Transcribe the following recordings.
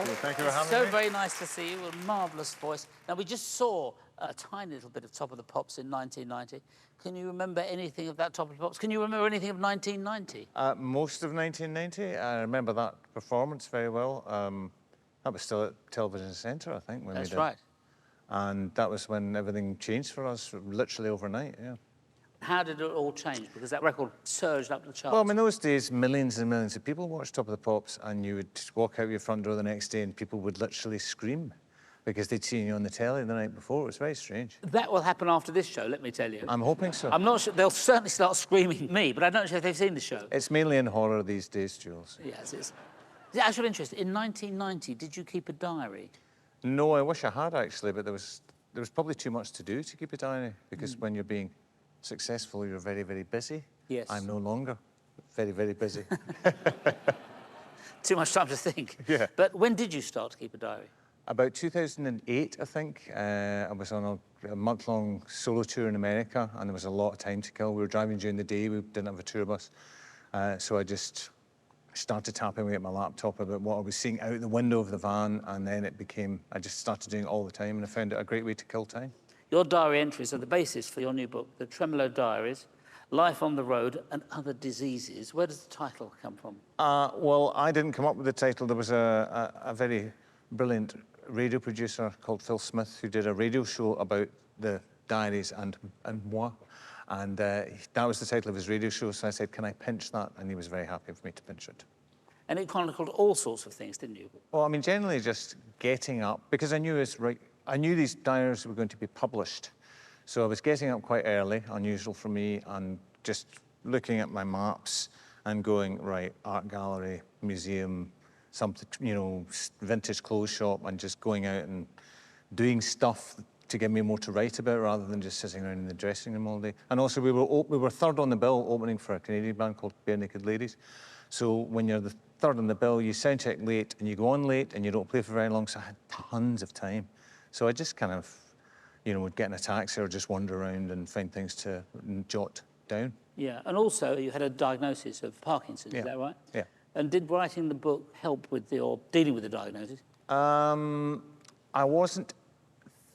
Thank you for having So me. very nice to see you, a marvellous voice. Now, we just saw a tiny little bit of Top of the Pops in 1990. Can you remember anything of that Top of the Pops? Can you remember anything of 1990? Most of 1990, I remember that performance very well. That was still at Television Centre, I think, when we That's did. right. And that was when everything changed for us, literally overnight, yeah. How did it all change? Because that record surged up the charts. Well, I mean, those days, millions and millions of people watched Top of the Pops, and you would walk out your front door the next day and people would literally scream because they'd seen you on the telly the night before. It was very strange. That will happen after this show, let me tell you. I'm hoping so. I'm not sure. They'll certainly start screaming at me, but I don't know if they've seen the show. It's mainly in horror these days, Jules. Yes, it's... Actual interest, in 1990, did you keep a diary? No, I wish I had, actually, but there was probably too much to do to keep a diary, because when you're being successful, you're very, very busy. Yes. I'm no longer very, very busy. Too much time to think. Yeah. But when did you start to keep a diary? About 2008, I think, I was on a month-long solo tour in America, and there was a lot of time to kill. We were driving during the day, we didn't have a tour bus, so I just started tapping away at my laptop about what I was seeing out the window of the van, and then it became, I just started doing it all the time, and I found it a great way to kill time. Your diary entries are the basis for your new book, The Tremolo Diaries, Life on the Road and Other Diseases. Where does the title come from? Well, I didn't come up with the title. There was a very brilliant radio producer called Phil Smith who did a radio show about the diaries and moi, and that was the title of his radio show, so I said, can I pinch that? And he was very happy for me to pinch it. And it chronicled all sorts of things, didn't you? Well, I mean, generally just getting up, because I knew these diaries were going to be published. So I was getting up quite early, unusual for me, and just looking at my maps and going, right, art gallery, museum, something, you know, vintage clothes shop, and just going out and doing stuff to give me more to write about rather than just sitting around in the dressing room all day. And also we were third on the bill opening for a Canadian band called Bare Naked Ladies. So when you're the third on the bill, you sound check late and you go on late and you don't play for very long, so I had tons of time. So I just kind of, you know, would get in a taxi or just wander around and find things to jot down. Yeah, and also you had a diagnosis of Parkinson's, is that right? Yeah. And did writing the book help with dealing with the diagnosis? I wasn't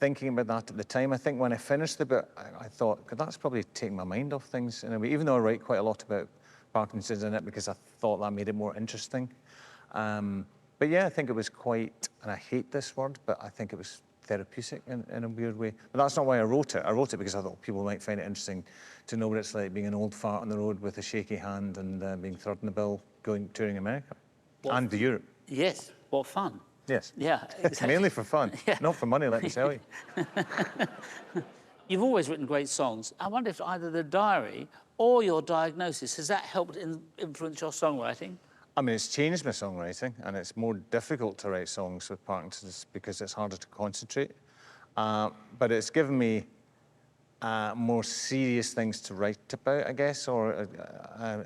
thinking about that at the time. I think when I finished the book, I thought, that's probably taking my mind off things in a way, even though I write quite a lot about Parkinson's in it because I thought that made it more interesting. But yeah, I think it was quite, and I hate this word, but I think it was therapeutic in a weird way. But that's not why I wrote it. I wrote it because I thought people might find it interesting to know what it's like being an old fart on the road with a shaky hand and being third in the bill touring America and Europe. Yes, what fun. Yes. Yeah, exactly. Mainly for fun, not for money, let me tell you. You've always written great songs. I wonder if either the diary or your diagnosis, has that helped influence your songwriting? I mean, it's changed my songwriting, and it's more difficult to write songs with Parkinson's because it's harder to concentrate. But it's given me more serious things to write about, I guess, or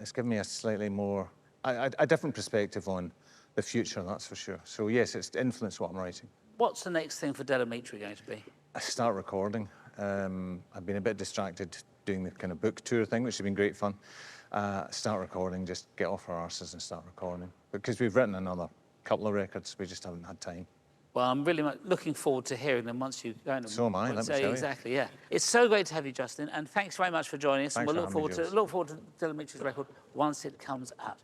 it's given me a slightly more, a different perspective on the future, that's for sure. So yes, it's influenced what I'm writing. What's the next thing for AMITRI going to be? I start recording. I've been a bit distracted doing the kind of book tour thing, which has been great fun. Start recording, just get off our arses and start recording. Because we've written another couple of records, we just haven't had time. Well, I'm really looking forward to hearing them once you go. So am I, let me tell you. Exactly, yeah. It's so great to have you, Justin, and thanks very much for joining us. Thanks and we'll for having me, look forward to AMITRI's record once it comes out.